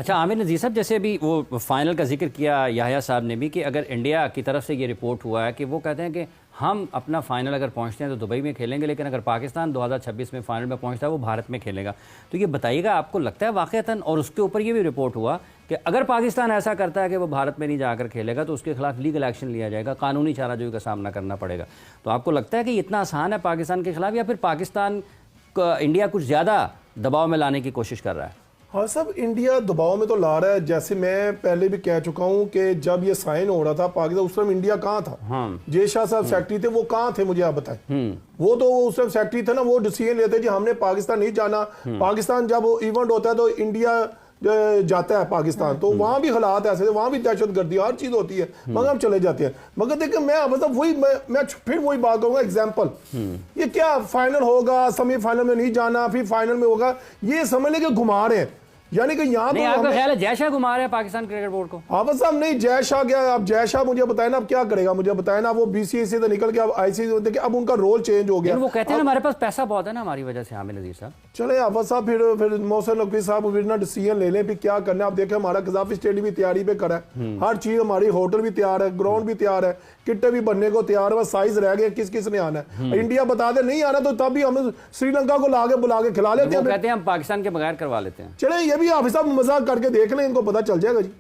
अच्छा आमिर नज़ीर साहब, जैसे अभी वो फाइनल का जिक्र किया याह्या साहब ने भी कि अगर इंडिया की तरफ से ये रिपोर्ट हुआ है कि वो कहते हैं कि हम अपना फाइनल अगर पहुंचते हैं तो दुबई में खेलेंगे, लेकिन अगर पाकिस्तान 2026 में फाइनल में पहुंचता है वो भारत में खेलेगा। तो ये बताइएगा, आपको लगता है वाक़तन, और उसके ऊपर ये भी रिपोर्ट हुआ कि अगर पाकिस्तान ऐसा करता है कि वो भारत में नहीं जाकर खेलेगा तो उसके खिलाफ लीगल एक्शन लिया जाएगा, कानूनी चाराजोई का सामना करना पड़ेगा। तो आपको लगता है कि इतना आसान है पाकिस्तान के खिलाफ, या फिर पाकिस्तान इंडिया कुछ ज़्यादा दबाव में लाने की कोशिश कर रहा है? हाँ सब इंडिया दबाव में तो ला रहा है। जैसे मैं पहले भी कह चुका हूँ कि जब ये साइन हो रहा था पाकिस्तान, उस टाइम इंडिया कहाँ था? जय शाह साहब सेक्रेटरी थे, वो कहाँ थे मुझे आप बताएं। वो तो उस टाइम सेक्रेटरी थे ना, वो डिसीजन लेते जी हमने पाकिस्तान नहीं जाना। पाकिस्तान जब इवेंट होता है तो इंडिया जाता है पाकिस्तान, तो वहां भी हालात ऐसे थे, वहां भी दहशतगर्दी हर चीज होती है, मगर हम चले जाते हैं। मगर देखिए मैं मतलब मैं फिर वही बात करूंगा, एग्जांपल ये क्या फाइनल होगा, सेमीफाइनल में नहीं जाना, फिर फाइनल में होगा, ये समझ ले कि घुमा रहे हैं। यानी कि यहाँ तो आपका ख्याल है जय शाह घुमा रहे हैं पाकिस्तान क्रिकेट बोर्ड को? हाँ बस साहब नहीं, जय शाह क्या, अब जय शाह मुझे बताए ना अब क्या करेगा, मुझे बताए ना। वो बीसीसीआई से तो निकल के अब आईसीसी, देखिए अब उनका रोल चेंज हो गया। वो कहते हैं हमारे पास पैसा बहुत है ना, हमारी वजह से। आमिर नज़ीर साहब चले आफत साहब, फिर मोहसिन नकवी साहब फिर ना डिसीजन ले लें, फिर क्या करना है। आप देखें हमारा कजाफी स्टेडियम भी तैयारी पे करा है, हर चीज हमारी, होटल भी तैयार है, ग्राउंड भी तैयार है, किट्टे भी बनने को तैयार है, बस साइज रह गए किस किस ने आना है। इंडिया बता दे नहीं आना तो तब भी हम श्रीलंका को बुला के खिला लेते हैं। कहते हैं हम पाकिस्तान के बगैर करवा लेते हैं। चले ये भी हाफिज साहब मजाक करके देख लें, इनको पता चल जाएगा जी।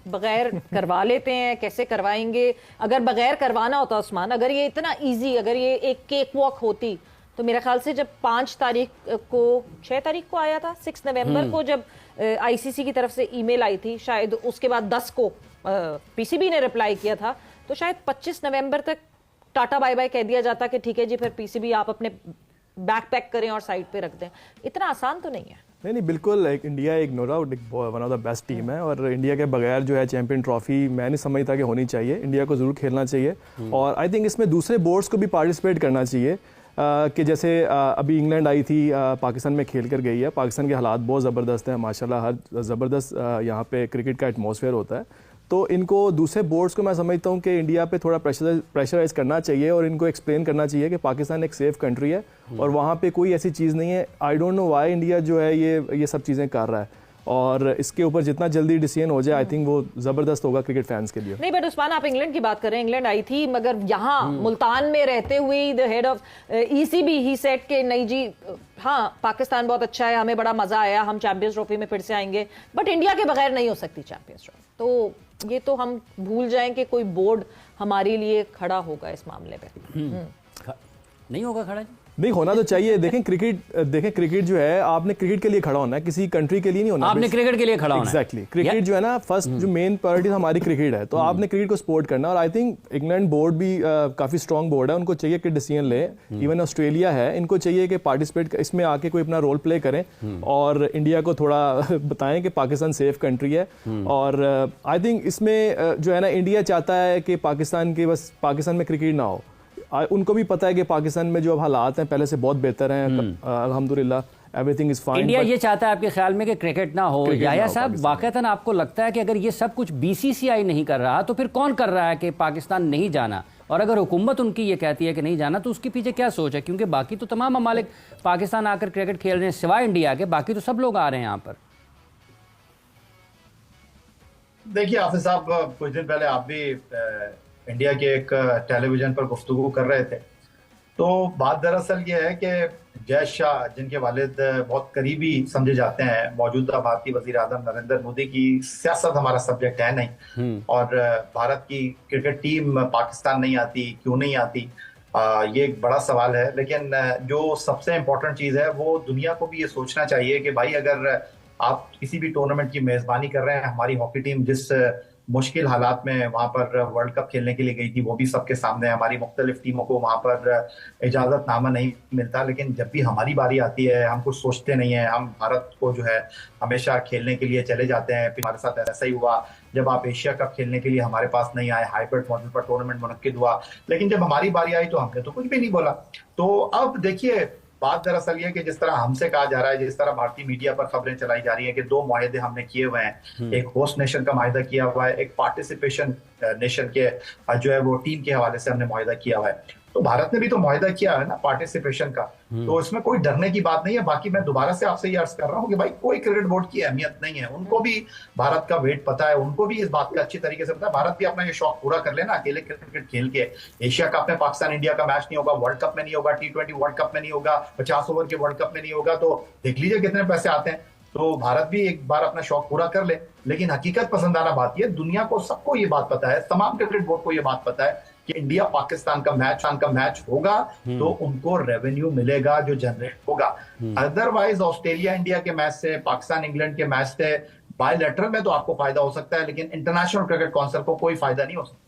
बगैर करवा लेते हैं, कैसे करवाएंगे? अगर बगैर करवाना होता उस्मान, अगर ये इतना इजी, अगर ये एक केक वॉक होती, तो मेरे ख्याल से जब 5 तारीख को 6 तारीख को आया था, 6 नवंबर को जब आईसीसी की तरफ से ईमेल आई थी, शायद उसके बाद 10 को पीसीबी ने रिप्लाई किया था, तो शायद 25 नवंबर तक टाटा बाय बाय कह दिया जाता कि ठीक है जी, फिर पीसीबी आप अपने बैक पैक करें और साइड पे रख दें। इतना आसान तो नहीं है। नहीं बिल्कुल, इंडिया एक no doubt one of the best team है, और इंडिया के बगैर जो है चैंपियन ट्रॉफी मैं नहीं समझता कि होनी चाहिए। इंडिया को ज़रूर खेलना चाहिए, और आई थिंक इसमें दूसरे बोर्ड्स को भी पार्टिसिपेट करना चाहिए। कि जैसे अभी इंग्लैंड आई थी, पाकिस्तान में खेल कर गई है। पाकिस्तान के हालात बहुत ज़बरदस्त हैं माशाल्लाह, हर ज़बरदस्त यहाँ पे क्रिकेट का एटमॉस्फेयर होता है। तो इनको दूसरे बोर्ड्स को मैं समझता हूँ कि इंडिया पे थोड़ा प्रेशराइज करना चाहिए, और इनको एक्सप्लेन करना चाहिए कि पाकिस्तान एक सेफ कंट्री है और वहाँ पे कोई ऐसी चीज़ नहीं है। I don't know why India जो है ये सब चीज़ें कर रहा है, और इसके ऊपर जितना जल्दी डिसीजन हो जाए आई थिंक वो ज़बरदस्त होगा क्रिकेट फैंस के लिए। नहीं बट उस्मान, आप इंग्लैंड की बात करें, इंग्लैंड आई थी, मगर यहाँ मुल्तान में रहते हुए the head of ECB he said के नहीं जी, हाँ पाकिस्तान बहुत अच्छा है, हमें बड़ा मजा आया, हम चैंपियंस ट्रॉफी में फिर से आएंगे, बट इंडिया के बगैर नहीं हो सकती चैंपियंस ट्रॉफी। तो ये तो हम भूल जाएं कि कोई बोर्ड हमारे लिए खड़ा होगा इस मामले पे। नहीं होगा खड़ा, नहीं होना तो चाहिए। देखें क्रिकेट जो है, आपने क्रिकेट के लिए खड़ा होना है, किसी कंट्री के लिए नहीं होना। आपने क्रिकेट के लिए खड़ा होना है। एग्जैक्टली, क्रिकेट जो है ना, फर्स्ट जो मेन प्रायोरिटी हमारी क्रिकेट है, तो आपने क्रिकेट को सपोर्ट करना। और आई थिंक इंग्लैंड बोर्ड भी काफी स्ट्रॉन्ग बोर्ड है, उनको चाहिए कि डिसीजन ले। इवन ऑस्ट्रेलिया है, इनको चाहिए कि पार्टिसिपेट इसमें आके कोई अपना रोल प्ले करें, और इंडिया को थोड़ा बताएं कि पाकिस्तान सेफ कंट्री है। और आई थिंक इसमें जो है ना, इंडिया चाहता है कि पाकिस्तान में क्रिकेट ना हो। उनको भी पता है कि पाकिस्तान में जो अब हालात हैं पहले से बहुत बेहतर हैं, अल्हम्दुलिल्लाह एवरीथिंग इज फाइन। इंडिया ये चाहता है आपके ख्याल में कि क्रिकेट ना हो। याह्या साहब, वाकईतन आपको लगता है कि अगर ये सब कुछ बीसीसीआई नहीं कर रहा तो फिर कौन कर रहा है कि पाकिस्तान नहीं जाना? और अगर हुकूमत उनकी ये कहती है कि नहीं जाना, तो उसके पीछे क्या सोच है? क्योंकि बाकी तो तमाम ममालिक पाकिस्तान आकर क्रिकेट खेल रहे हैं, सिवाय इंडिया के बाकी तो सब लोग आ रहे हैं यहाँ पर। देखिए हाफिज साहब, कुछ दिन पहले आप भी इंडिया के एक टेलीविजन पर गुफ्तगू कर रहे थे, तो बात दरअसल ये है कि जय शाह, जिनके वालिद बहुत करीबी समझे जाते हैं मौजूदा भारतीय वजीर आजम नरेंद्र मोदी की, सियासत हमारा सब्जेक्ट है नहीं, और भारत की क्रिकेट टीम पाकिस्तान नहीं आती, क्यों नहीं आती, ये एक बड़ा सवाल है। लेकिन जो सबसे इम्पोर्टेंट चीज़ है वो दुनिया को भी ये सोचना चाहिए कि भाई अगर आप किसी भी टूर्नामेंट की मेज़बानी कर रहे हैं, हमारी हॉकी टीम जिस मुश्किल हालात में वहां पर वर्ल्ड कप खेलने के लिए गई थी वो भी सबके सामने है, हमारी मुख्तलिफ टीमों को वहां पर इजाजतनामा नहीं मिलता, लेकिन जब भी हमारी बारी आती है हम कुछ सोचते नहीं है, हम भारत को जो है हमेशा खेलने के लिए चले जाते हैं। फिर हमारे साथ ऐसा ही हुआ जब आप एशिया कप खेलने के लिए हमारे पास नहीं आए, हाइब्रिड मॉडल पर टूर्नामेंट मुनक्किद हुआ, लेकिन जब हमारी बारी आई तो हमने तो कुछ भी नहीं बोला। तो अब देखिए बात दरअसल ये कि जिस तरह हमसे कहा जा रहा है, जिस तरह भारतीय मीडिया पर खबरें चलाई जा रही हैं कि 2 मुआहदे हमने किए हुए हैं, एक होस्ट नेशन का मुआहदा किया हुआ है, एक पार्टिसिपेशन नेशन के जो है वो टीम के हवाले से हमने मुआहदा किया हुआ है। तो भारत ने भी तो मुआहदा किया है ना पार्टिसिपेशन का, तो इसमें कोई डरने की बात नहीं है। बाकी मैं दोबारा से आपसे ये अर्ज कर रहा हूँ कि भाई कोई क्रिकेट बोर्ड की अहमियत नहीं है, उनको भी भारत का वेट पता है, उनको भी इस बात का अच्छी तरीके से पता है। भारत भी अपना ये शौक पूरा कर लेना, अकेले क्रिकेट खेल के। एशिया कप में पाकिस्तान इंडिया का मैच नहीं होगा, वर्ल्ड कप में नहीं होगा, T20 वर्ल्ड कप में नहीं होगा, 50 ओवर के वर्ल्ड कप में नहीं होगा, तो देख लीजिए कितने पैसे आते हैं। तो भारत भी एक बार अपना शौक पूरा कर ले। लेकिन हकीकत पसंदाना बात यह, दुनिया को सबको ये बात पता है, तमाम क्रिकेट बोर्ड को ये बात पता है कि इंडिया पाकिस्तान का मैच होगा तो उनको रेवेन्यू मिलेगा जो जनरेट होगा। अदरवाइज ऑस्ट्रेलिया इंडिया के मैच से, पाकिस्तान इंग्लैंड के मैच से बायलैटरल में तो आपको फायदा हो सकता है, लेकिन इंटरनेशनल क्रिकेट काउंसिल को कोई फायदा नहीं हो सकता।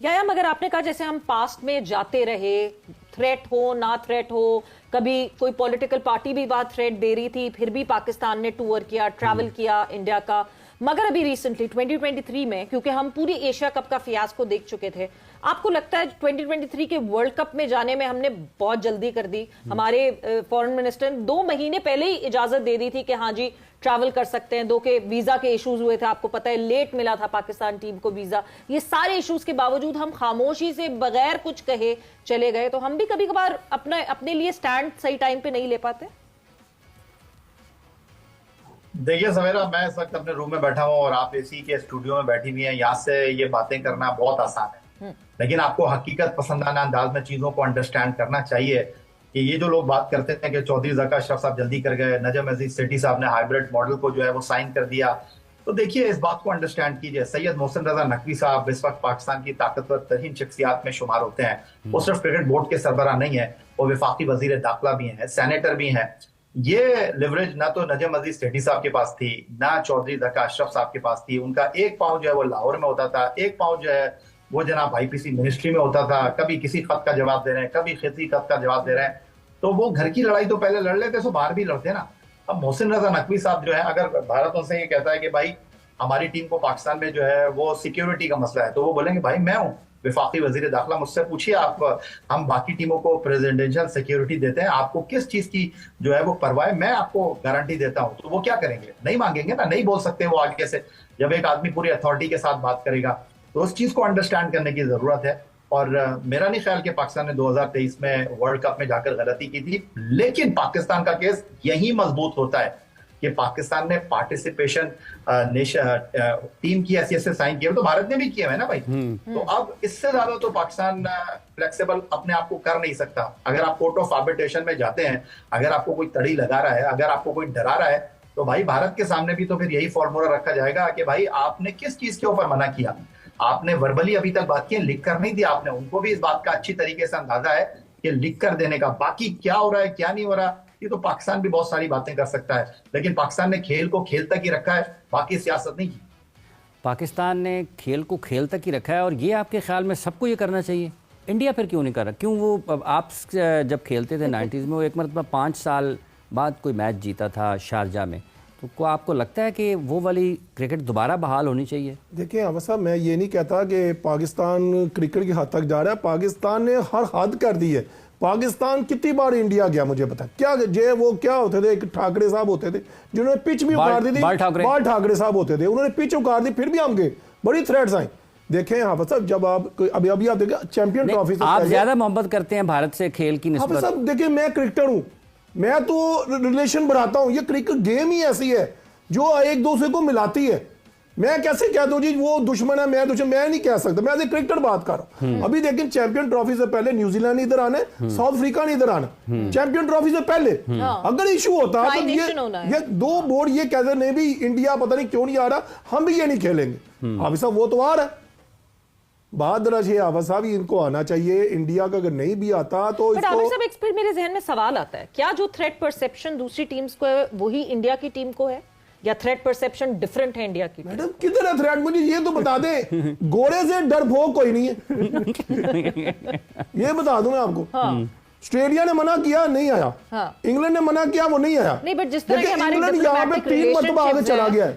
या मगर आपने कहा जैसे हम पास्ट में जाते रहे, थ्रेट हो ना थ्रेट हो, कभी कोई पॉलिटिकल पार्टी भी वहां थ्रेट दे रही थी, फिर भी पाकिस्तान ने टूर किया, ट्रैवल किया इंडिया का। मगर अभी रिसेंटली 2023 में, क्योंकि हम पूरी एशिया कप का फियास्को देख चुके थे, आपको लगता है 2023 के वर्ल्ड कप में जाने में हमने बहुत जल्दी कर दी? हमारे फॉरेन मिनिस्टर ने 2 महीने पहले ही इजाजत दे दी थी कि हाँ जी ट्रैवल कर सकते हैं। 2 के वीजा के इश्यूज हुए थे, आपको पता है, लेट मिला था पाकिस्तान टीम को वीजा। ये सारे इश्यूज के बावजूद हम खामोशी से बगैर कुछ कहे चले गए। तो हम भी कभी कभार अपने लिए स्टैंड सही टाइम पे नहीं ले पाते। देखिए सवेरा, मैं इस वक्त अपने रूम में बैठा हूं और आप एसी के स्टूडियो में बैठी हुई हैं, यहाँ से ये बातें करना बहुत आसान है, लेकिन आपको हकीकत पसंदाना अंदाज में चीजों को अंडरस्टैंड करना चाहिए। कि ये जो लोग बात करते हैं कि चौधरी ज़का अशरफ साहब जल्दी कर गए, नजम अजीज सेठी साहब ने हाइब्रिड मॉडल को जो है वो साइन कर दिया, तो देखिए इस बात को अंडरस्टैंड कीजिए। सैयद मोहसिन रजा नकवी साहब इस वक्त पाकिस्तान की ताकतवर तरीन शख्सियात में शुमार होते हैं। वो सिर्फ क्रिकेट बोर्ड के सरबराह नहीं है, वो वफाकी वजीर दाखिला भी हैं, सेनेटर भी हैं। ये लिवरेज ना तो नजम अजीज सेठी साहब के पास थी, ना चौधरी ज़का अशरफ साहब के पास थी। उनका एक पाँव जो है वो लाहौर में होता था, एक पाँव जो है वो जनाब IPC मिनिस्ट्री में होता था। कभी किसी खत का जवाब दे रहे हैं, कभी खिती खत का जवाब दे रहे हैं। तो वो घर की लड़ाई तो पहले लड़ लेते, सो बाहर भी लड़ते ना। अब मोहसिन रजा नकवी साहब जो है, अगर भारत उनसे ये कहता है कि भाई हमारी टीम को पाकिस्तान में जो है वो सिक्योरिटी का मसला है, तो वो बोलेंगे भाई मैं हूँ वफाकी वजीर दाखिला, मुझसे पूछिए आप, हम बाकी टीमों को प्रेसिडेंशियल सिक्योरिटी देते हैं, आपको किस चीज की जो है वो परवाह है, मैं आपको गारंटी देता हूं। तो वो क्या करेंगे? नहीं मांगेंगे ना, नहीं बोल सकते वो आगे से। जब एक आदमी पूरी अथॉरिटी के साथ बात करेगा तो उस चीज को अंडरस्टैंड करने की जरूरत है। और मेरा नहीं ख्याल कि पाकिस्तान ने 2023 में वर्ल्ड कप में जाकर गलती की थी, लेकिन पाकिस्तान का केस यही मजबूत होता है कि पाकिस्तान ने पार्टिसिपेशन टीम की हैसियत से साइन किया, तो भारत ने भी किया है ना भाई। तो अब इससे ज्यादा तो पाकिस्तान फ्लेक्सिबल अपने आप को कर नहीं सकता। अगर आप कोर्ट ऑफ आर्बिट्रेशन में जाते हैं, अगर आपको कोई तड़ी लगा रहा है, अगर आपको कोई डरा रहा है, तो भाई भारत के सामने भी तो फिर यही फॉर्मूला रखा जाएगा कि भाई आपने किस चीज के ऊपर मना किया। आपने वर्बली अभी तक बात की, लिख कर नहीं दिया आपने। उनको भी इस बात का अच्छी तरीके से अंदाजा है कि लिख कर देने का। बाकी क्या हो रहा है क्या नहीं हो रहा, ये तो पाकिस्तान भी बहुत सारी बातें कर सकता है, लेकिन पाकिस्तान ने खेल को खेल तक ही रखा है, बाकी सियासत नहीं की। पाकिस्तान ने खेल को खेल तक ही रखा है, और ये आपके ख्याल में सबको ये करना चाहिए? इंडिया फिर क्यों नहीं कर रहा? क्यों वो आप जब खेलते थे 90s में, वो एक मरतबा 5 साल बाद कोई मैच जीता था शारजा में, तो को आपको लगता है कि वो वाली क्रिकेट दोबारा बहाल होनी चाहिए? देखिए अहमद साहब, मैं ये नहीं कहता कि पाकिस्तान क्रिकेट की हद तक जा रहा है। पाकिस्तान ने हर हद कर दी है। पाकिस्तान कितनी बार इंडिया गया मुझे पता क्या जे वो क्या होते थे, एक ठाकरे साहब होते थे जिन्होंने पिच भी उखाड़ दी थी, बाल ठाकरे साहब होते थे, उन्होंने पिच उखाड़ दी, फिर भी हम गए, बड़ी थ्रेट्स आई। देखें यहाँ साहब, जब आप अभी आप देखें चैंपियन ट्रॉफी से आप ज्यादा मोहब्बत करते हैं भारत से खेल की निस्बत। साहब देखिए, मैं क्रिकेटर हूँ, मैं तो रिलेशन बढ़ाता हूँ। ये क्रिकेट गेम ही ऐसी है जो एक दूसरे को मिलाती है। मैं कैसे कह दूं जी वो दुश्मन है, मैं दुश्मन, मैं नहीं कह सकता। मैं एज ए क्रिकेटर बात कर रहा हूं। अभी देखिए चैंपियन ट्रॉफी से पहले न्यूजीलैंड इधर आने, साउथ अफ्रीका ने इधर आना, चैंपियन ट्रॉफी से पहले। अगर इशू होता तो ये 2 बोर्ड ये कहते नहीं भी इंडिया पता नहीं क्यों नहीं आ रहा, हम भी ये नहीं खेलेंगे। हाफिज साहब वो तो आ रहा है, बात दराज है हाफिज साहब, इनको आना चाहिए। इंडिया का अगर नहीं भी आता तो इसको मेरे जहन में सवाल आता है, क्या जो थ्रेट परसेप्शन दूसरी टीम्स को है वही इंडिया की टीम को है, या थ्रेट परसेप्शन डिफरेंट है इंडिया की? मैडम किधर है थ्रेट, मुझे ये तो बता दे। गोरे से डरपोक कोई नहीं है। ये बता दूं मैं आपको। हाँ। ऑस्ट्रेलिया ने मना किया, नहीं आया। हाँ। इंग्लैंड ने मना किया, वो नहीं आया। नहीं, बट जिस तरह के हमारे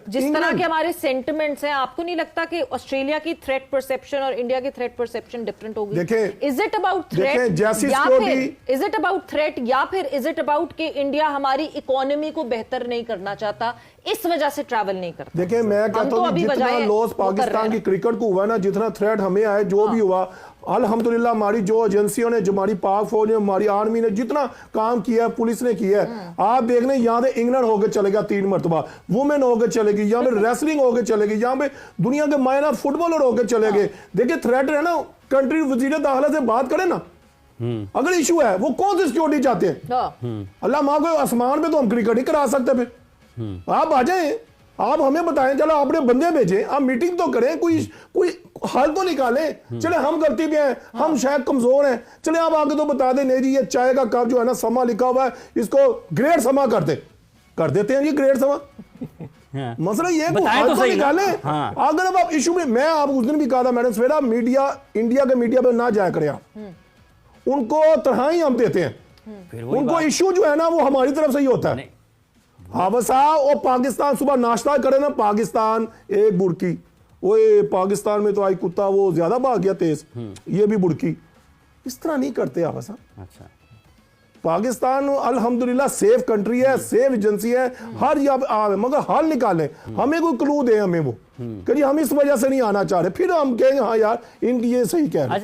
जिस तरह के हमारे सेंटिमेंट्स हैं, आपको नहीं लगता कि ऑस्ट्रेलिया की थ्रेट परसेप्शन और इंडिया की थ्रेट परसेप्शन डिफरेंट होगी? देखें, is it about threat is it about threat या फिर इज इट अबाउट कि इंडिया हमारी इकोनॉमी को बेहतर नहीं करना चाहता, इस वजह से ट्रैवल नहीं करता? देखिए मैं कहता हूं जितना लॉस पाकिस्तान की क्रिकेट को हुआ ना, जितना थ्रेट हमें आए, जो भी हुआ, अल्हम्दुलिल्लाह हमारी जो एजेंसियों ने, जो हमारी पाक फौज ने, हमारी आर्मी ने जितना काम किया है, पुलिस ने किया है, आप देख लें यहाँ से इंग्लैंड होकर चलेगा 3 मरतबा, वुमेन होकर चलेगी, यहाँ पे रेसलिंग होकर चलेगी, यहाँ पे दुनिया के मायना फुटबॉलर होकर चले गए। देखिए थ्रेट है ना, कंट्री वजीर दाखिला से बात करें ना, अगर इशू है वो कौन सी सिक्योरिटी चाहते हैं? अल्लाह माफ करे, आसमान पे तो हम क्रिकेट नहीं करा सकते। फिर आप आ जाएं, आप हमें बताएं, चलो आपने बंदे भेजे, आप मीटिंग तो करें, कोई हल तो निकालें। चले हम गलती पे हैं, हम शायद कमजोर हैं, चले आप आगे तो बता दें, नहीं जी ये चाय का कप जो है ना समा लिखा हुआ है, इसको ग्रेड समा कर देते हैं जी, ग्रेड समा। मसला ये बताएं तो सही निकाले। अगर अब आप इशू में, मैं आप उस दिन भी कहा था मैडम सवेरा, मीडिया, इंडिया के मीडिया पे ना जाया करें आप, उनको तनहाई हम देते हैं, उनको इशू जो है ना वो हमारी तरफ से ही होता है। हाफिज साहब, और पाकिस्तान सुबह नाश्ता करे ना, पाकिस्तान एक बुड़की, वो पाकिस्तान में तो आई कुत्ता वो ज्यादा भाग गया तेज, ये भी बुड़की, इस तरह नहीं करते हाफिज साहब। अच्छा, पाकिस्तान अल्हम्दुलिल्लाह सेफ कंट्री है, सेफ एजेंसी है, हर यहाँ मगर हल निकालें, हमें कोई क्लू दे, हमें वो कि हम इस वजह से नहीं आना चाह रहे, फिर हम कहेंगे हाँ यार इनकी ये सही कह रहे हैं।